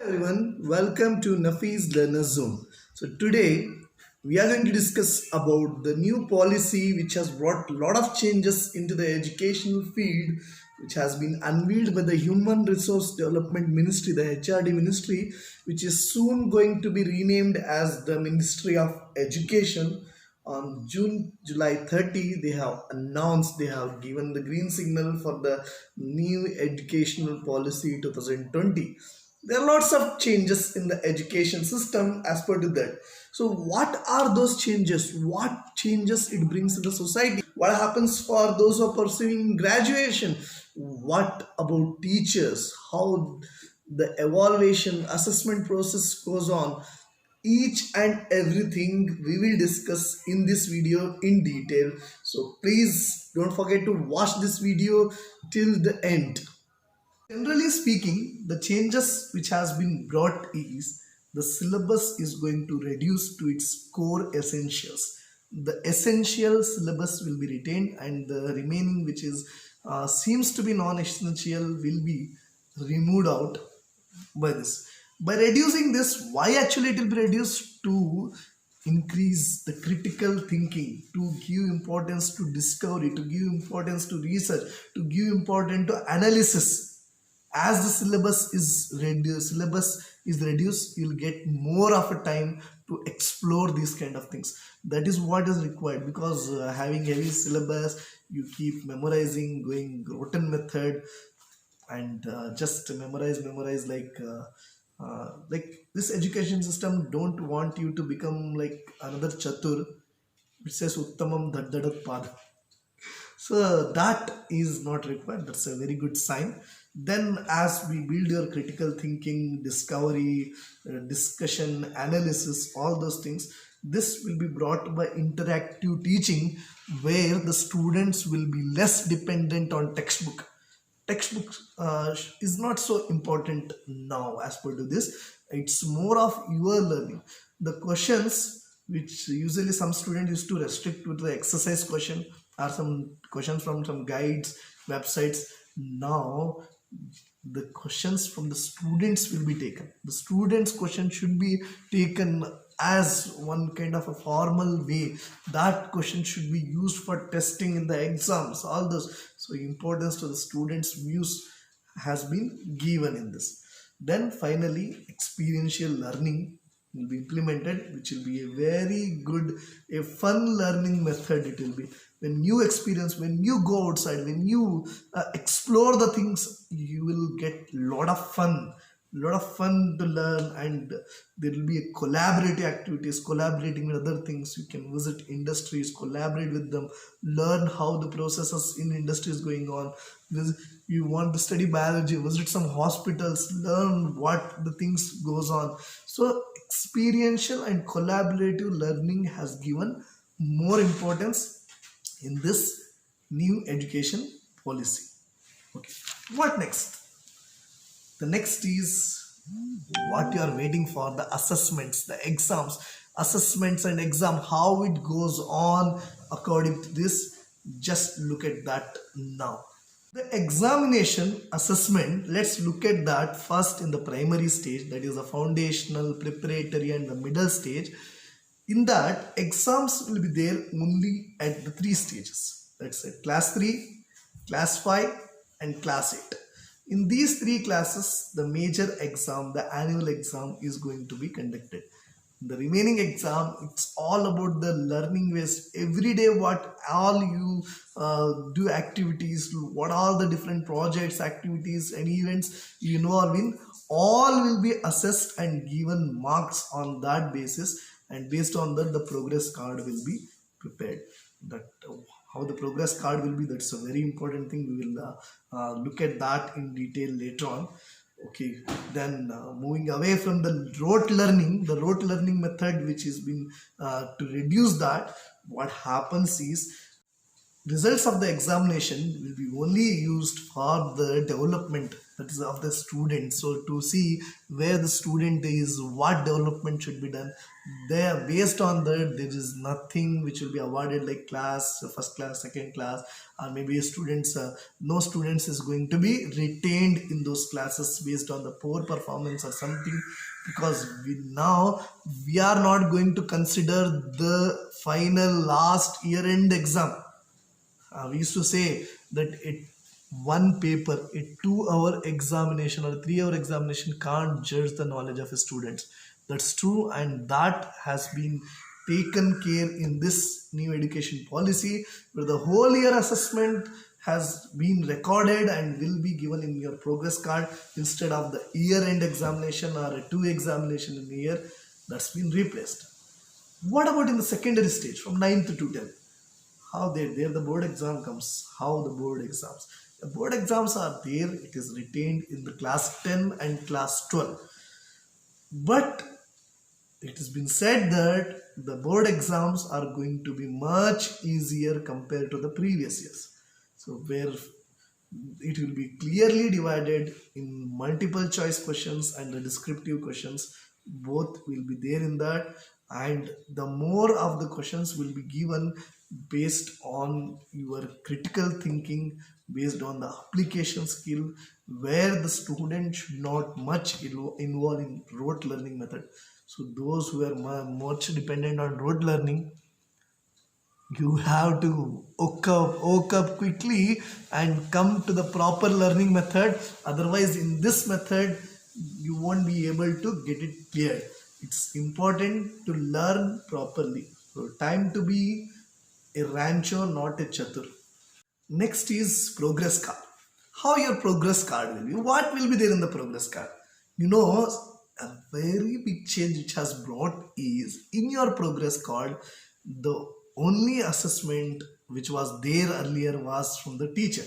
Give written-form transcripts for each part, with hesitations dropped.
Everyone, welcome to Nafeez Learner Zone. So today we are going to discuss about the new policy which has brought a lot of changes into the educational field, which has been unveiled by the Human Resource Development Ministry, the HRD Ministry, which is soon going to be renamed as the Ministry of Education. On July 30, they have given the green signal for the new educational policy 2020. There are lots of changes in the education system as per to that. So what are those changes? What changes it brings in the society? What happens for those who are pursuing graduation? What about teachers? How the evaluation assessment process goes on? Each and everything we will discuss in this video in detail. So please don't forget to watch this video till the end. Generally speaking, the changes which has been brought is the syllabus is going to reduce to its core essentials. The essential syllabus will be retained, and the remaining, which is seems to be non-essential, will be removed out by this. By reducing this, why actually it will be reduced? To increase the critical thinking, to give importance to discovery, to give importance to research, to give importance to analysis. As the syllabus is reduced, you'll get more of a time to explore these kind of things. That is what is required, because having heavy syllabus, you keep memorizing, going roten method, and just memorize like this education system don't want you to become like another chatur. It says uttamam daddadat pad. So that is not required. That's a very good sign. Then as we build your critical thinking, discovery, discussion, analysis, all those things, this will be brought by interactive teaching, where the students will be less dependent on textbook is not so important now. As per to this, it's more of your learning. The questions which usually some students used to restrict to the exercise question or some questions from some guides websites, now the questions from the students will be taken. The students question should be taken as one kind of a formal way. That question should be used for testing in the exams, all those. So importance to the students views has been given in this. Then finally, experiential learning will be implemented, which will be a very good, a fun learning method. It will be when you experience, when you go outside, when you explore the things, you will get lot of fun to learn, and there will be a collaborative activities, collaborating with other things. You can visit industries, collaborate with them, learn how the processes in industry is going on. You want to study biology, visit some hospitals, learn what the things goes on. So experiential and collaborative learning has given more importance in this new education policy. Okay, what next? The next is what you are waiting for, the assessments, the exams, assessments and exam, how it goes on according to this. Just look at that now. The examination assessment, let's look at that first in the primary stage, that is the foundational, preparatory and the middle stage. In that, exams will be there only at the three stages. That's it, class 3, class 5 and class 8. In these three classes, the major exam, the annual exam, is going to be conducted. The remaining exam, it's all about the learning ways. Every day, what all you do activities, what all the different projects, activities and events you know all will be assessed and given marks on that basis. And based on that, the progress card will be prepared. That how the progress card will be, that's a very important thing. We will look at that in detail later on. Okay, then moving away from the rote learning method, which has been to reduce that, what happens is results of the examination will be only used for the development, that is of the student. So to see where the student is, what development should be done, there based on that there is nothing which will be awarded like class, first class, second class, or maybe students, no students is going to be retained in those classes based on the poor performance or something, because we are not going to consider the final last year end exam. We used to say that one paper, a 2 hour examination or a 3 hour examination can't judge the knowledge of a student. That's true, and that has been taken care in this new education policy, where the whole year assessment has been recorded and will be given in your progress card instead of the year end examination or a 2 examination in a year. That's been replaced. What about in the secondary stage from 9th to 10th? How there the board exam comes. How the board exams are there, it is retained in the class 10 and class 12, but it has been said that the board exams are going to be much easier compared to the previous years. So where it will be clearly divided in multiple choice questions and the descriptive questions, both will be there in that, and the more of the questions will be given based on your critical thinking, based on the application skill, where the student should not much involve in rote learning method. So those who are much dependent on rote learning, you have to woke up quickly and come to the proper learning method. Otherwise in this method you won't be able to get it cleared. It's important to learn properly. So time to be a rancho, not a chatur. Next is progress card. How your progress card will be? What will be there in the progress card? You know, a very big change which has brought is in your progress card, the only assessment which was there earlier was from the teacher.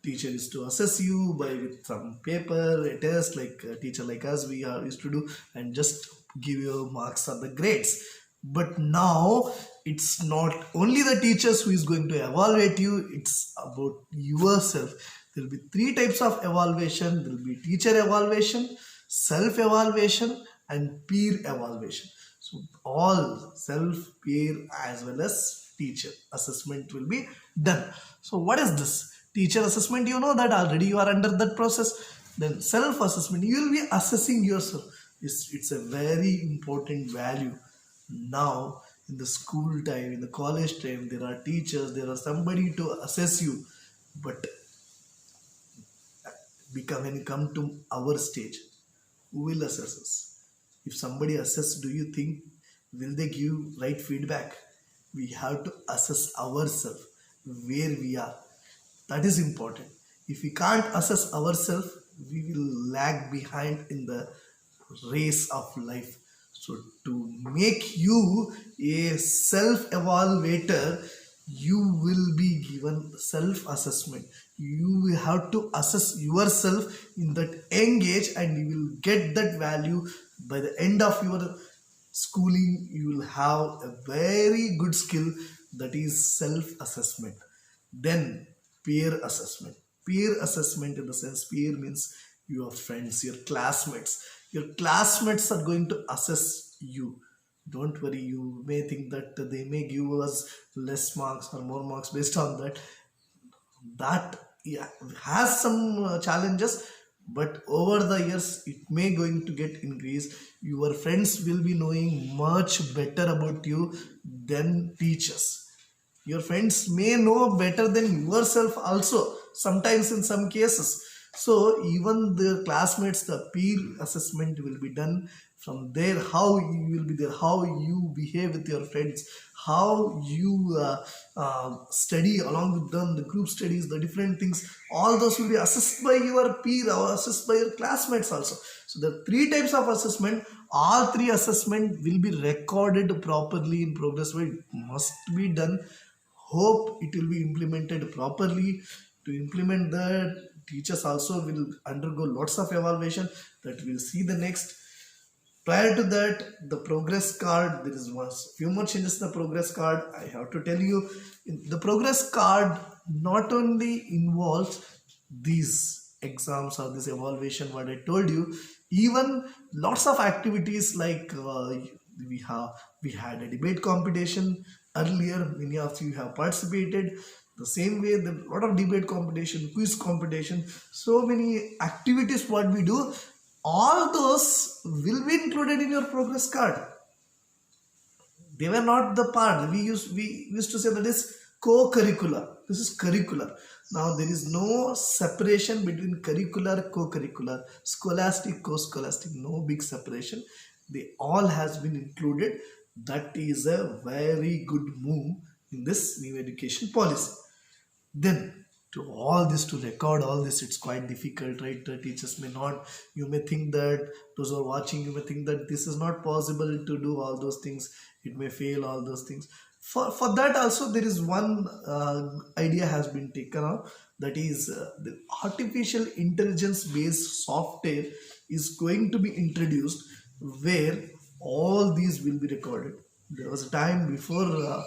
Teacher is to assess you by with some paper, a test, like a teacher like us we are used to do, and just give you marks or the grades. But now it's not only the teachers who is going to evaluate you, it's about yourself. There will be three types of evaluation. There will be teacher evaluation, self evaluation, and peer evaluation. So all self, peer as well as teacher assessment will be done. So what is this teacher assessment? You know that already, you are under that process. Then self assessment, you will be assessing yourself. It's a very important value. Now in the school time, in the college time, there are teachers, there are somebody to assess you. But when you come to our stage, who will assess us? If somebody assess, do you think will they give right feedback? We have to assess ourselves, where we are. That is important. If we can't assess ourselves, we will lag behind in the race of life. So to make you a self evaluator, you will be given self assessment. You will have to assess yourself in that young age, and you will get that value by the end of your schooling. You will have a very good skill, that is self assessment. Then peer assessment. Peer assessment in the sense, peer means your friends, your classmates. Your classmates are going to assess you. Don't worry, you may think that they may give us less marks or more marks based on that. That, yeah, has some challenges, but over the years it may going to get increased. Your friends will be knowing much better about you than teachers. Your friends may know better than yourself also, sometimes in some cases. So even the classmates, the peer assessment will be done from there. How you will be there, how you behave with your friends, how you study along with them, the group studies, the different things, all those will be assessed by your peer or assessed by your classmates also. So the three types of assessment, all three assessment will be recorded properly in progress where it must be done. Hope it will be implemented properly. To implement that, teachers also will undergo lots of evaluation that we'll see the next. Prior to that, the progress card, there is one few more changes in the progress card. I have to tell you, the progress card not only involves these exams or this evaluation, what I told you, even lots of activities like we have we had a debate competition earlier. Many of you have participated. The same way, the lot of debate competition, quiz competition, so many activities what we do, all those will be included in your progress card. They were not the part we used to say that is co-curricular. This is curricular. Now there is no separation between curricular, co-curricular, scholastic, co-scholastic, no big separation. They all has been included. That is a very good move in this new education policy. Then to all this, to record all this, it's quite difficult, right? The teachers may not, you may think that, those who are watching, you may think that this is not possible to do all those things, it may fail all those things. For that also there is one idea has been taken up, that is the artificial intelligence based software is going to be introduced, where all these will be recorded. There was a time before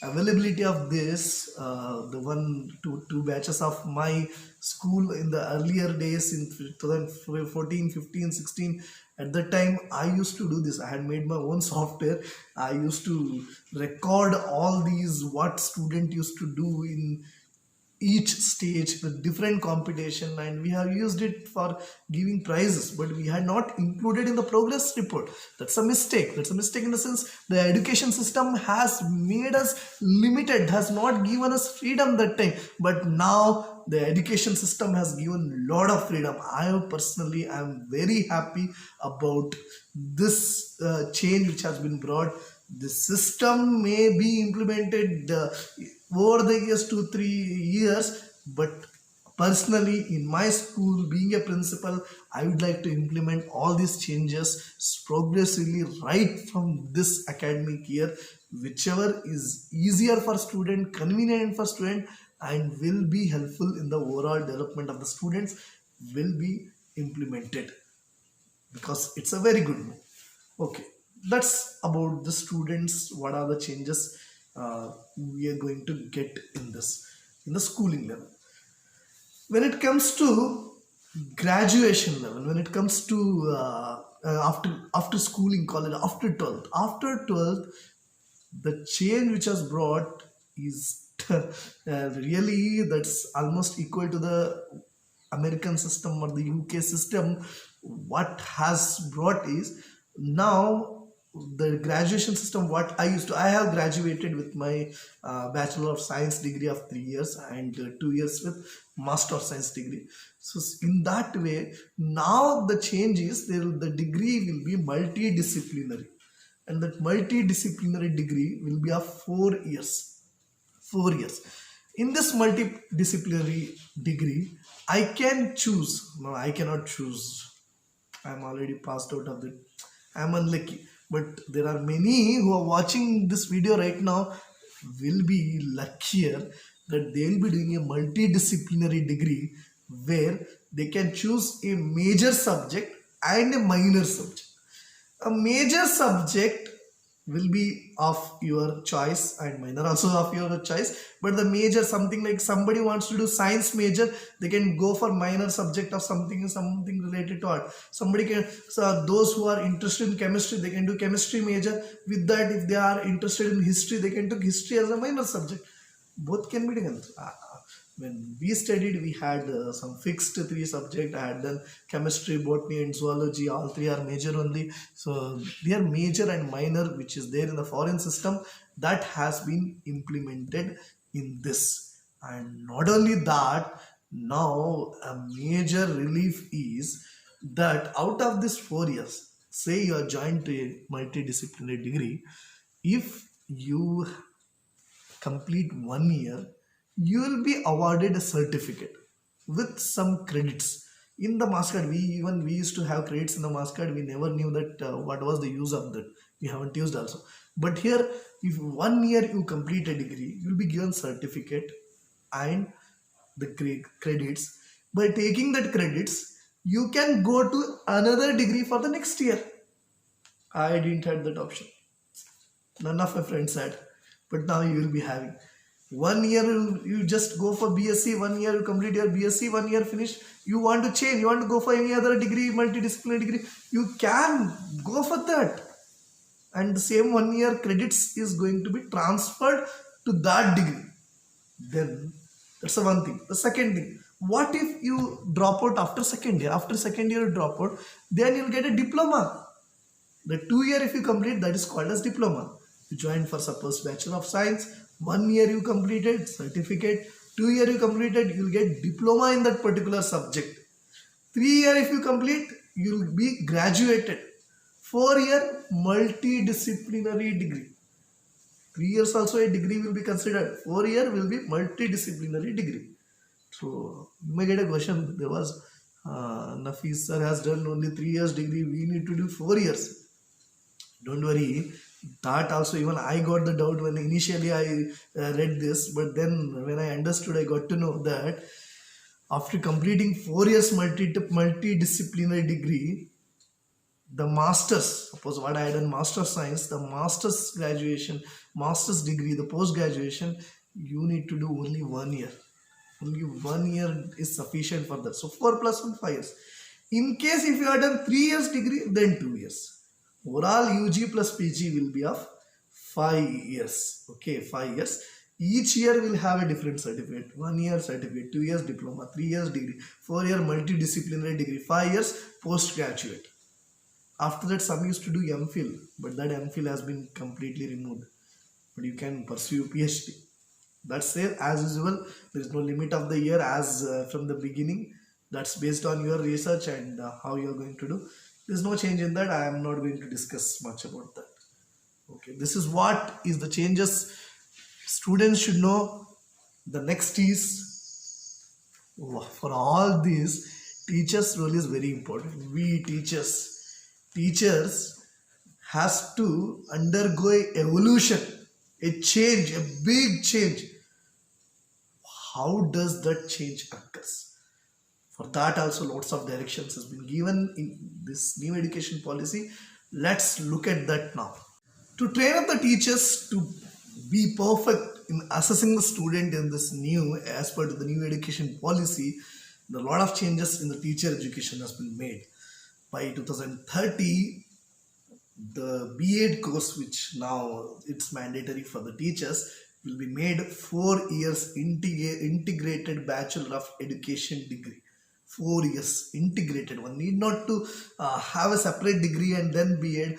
availability of this, the two batches of my school in the earlier days in 2014, 15, 16. At that time I used to do this. I had made my own software. I used to record all these what student used to do in each stage with different competition, and we have used it for giving prizes, but we had not included in the progress report. That's a mistake. That's a mistake in the sense the education system has made us limited, has not given us freedom that time, but now the education system has given lot of freedom. I personally am very happy about this change which has been brought. The system may be implemented over the years, 2 3 years, but personally in my school, being a principal, I would like to implement all these changes progressively right from this academic year, whichever is easier for student, convenient for student, and will be helpful in the overall development of the students, will be implemented, because it's a very good move. Okay, that's about the students. What are the changes we are going to get in this, in the schooling level? When it comes to graduation level, when it comes to after schooling, college, after 12th, the change which has brought is really, that's almost equal to the American system or the UK system. What has brought is, now the graduation system, what I have graduated with my Bachelor of Science degree of 3 years, and 2 years with Master of Science degree. So in that way, now the change is the degree will be multidisciplinary, and that multidisciplinary degree will be of 4 years. 4 years. In this multidisciplinary degree, I can choose. No, I cannot choose. I'm already passed out of it. I'm unlucky. But there are many who are watching this video right now will be luckier, that they will be doing a multidisciplinary degree where they can choose a major subject and a minor subject. A major subject will be of your choice and minor also of your choice, but the major, something like somebody wants to do science major, they can go for minor subject of something related to art. Somebody can, so those who are interested in chemistry, they can do chemistry major. With that, if they are interested in history, they can take history as a minor subject. Both can be done. When we studied, we had some fixed 3 subjects. I had done chemistry, botany, and zoology. All 3 are major only. So they are major and minor, which is there in the foreign system, that has been implemented in this. And not only that, now a major relief is that out of this 4 years, say you are joined to a multidisciplinary degree, if you complete 1 year, you will be awarded a certificate with some credits. In the mass card, we used to have credits in the mass card. We never knew that what was the use of that. We haven't used also. But here, if 1 year you complete a degree, you will be given certificate and the credits. By taking that credits, you can go to another degree for the next year. I didn't have that option. None of my friends had. But now you will be having. 1 year you just go for BSc, 1 year you complete your BSc, 1 year finish. You want to change, you want to go for any other degree, multidisciplinary degree, you can go for that. And the same 1 year credits is going to be transferred to that degree. Then that's the one thing. The second thing, what if you drop out after second year? After second year you drop out, then you'll get a diploma. The 2 year if you complete, that is called as diploma. You join for suppose Bachelor of Science, 1 year you completed, certificate, 2 year you completed, you'll get diploma in that particular subject. 3 year if you complete, you'll be graduated. 4 year multidisciplinary degree. 3 years also a degree will be considered. 4 year will be multidisciplinary degree. So you may get a question. There was Nafeez sir has done only 3 years degree. We need to do 4 years. Don't worry. That also even I got the doubt when initially I read this, but then when I understood, I got to know that after completing 4 years multidisciplinary degree, the masters, suppose what I had done master's science, the master's graduation, master's degree, the post graduation, you need to do only 1 year. Only 1 year is sufficient for that. So 4 plus 1, 5 years. In case if you have done 3 years degree, then 2 years. Overall UG plus PG will be of 5 years. Okay, 5 years. Each year will have a different certificate. 1 year certificate, 2 years diploma, 3 years degree, 4 year multidisciplinary degree, 5 years postgraduate. After that, some used to do MPhil, but that MPhil has been completely removed. But you can pursue PhD. That's it. As usual, there is no limit of the year as from the beginning. That's based on your research and how you are going to do. There's no change in that. I am not going to discuss much about that. Okay, this is what is the changes students should know. The next is, for all these, teachers' role is very important. We teachers has to undergo a evolution, a change, a big change. How does that change occurs? For that also lots of directions has been given in this new education policy. Let's look at that now. To train up the teachers to be perfect in assessing the student in this new, as per the new education policy, a lot of changes in the teacher education has been made. By 2030, the B.Ed course, which now it's mandatory for the teachers, will be made 4 years integrated Bachelor of Education degree. 4 years integrated. One need not to have a separate degree and then B.Ed.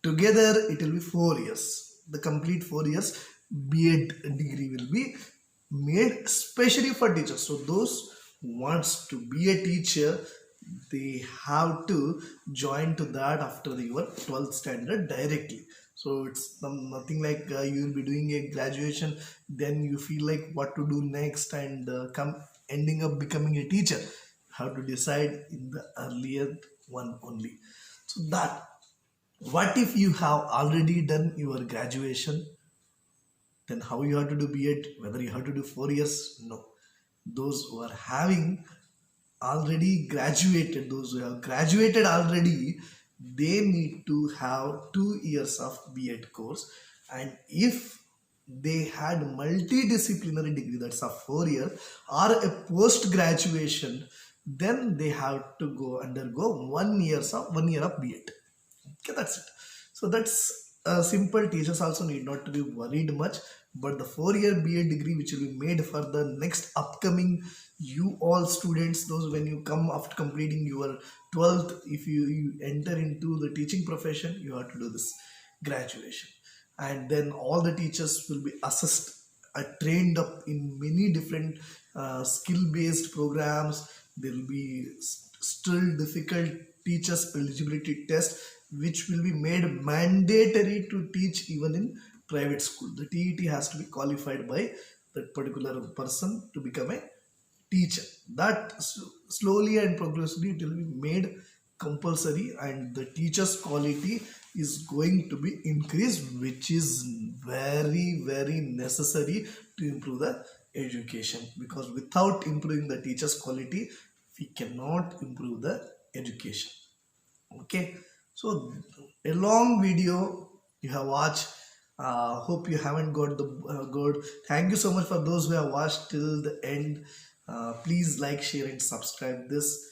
Together it will be 4 years. The complete 4 years B.Ed degree will be made especially for teachers. So those who wants to be a teacher, they have to join to that after your 12th standard directly. So it's nothing like you will be doing a graduation, then you feel like what to do next and ending up becoming a teacher. Have to decide in the earlier one only. So that, what if you have already done your graduation, then how you have to do B.Ed, whether you have to do 4 years? No. Those who are having already graduated, those who have graduated already, they need to have 2 years of B.Ed course. And if they had multidisciplinary degree, that's a 4 year, or a post graduation, then they have to undergo 1 year of B.Ed. Okay, that's it. So that's simple. Teachers also need not to be worried much. But the 4 year B.Ed degree, which will be made for the next upcoming, you all students, those when you come after completing your 12th, if you enter into the teaching profession, you have to do this graduation. And then all the teachers will be assessed, trained up in many different skill-based programs. There will be still difficult teachers eligibility test, which will be made mandatory to teach even in private school. The TET has to be qualified by that particular person to become a teacher. That slowly and progressively it will be made compulsory, and the teacher's quality is going to be increased, which is very, very necessary to improve the education, because without improving the teacher's quality, we cannot improve the education. Okay, so a long video you have watched. Hope you haven't got the good. Thank you so much for those who have watched till the end. Please like, share, and subscribe this.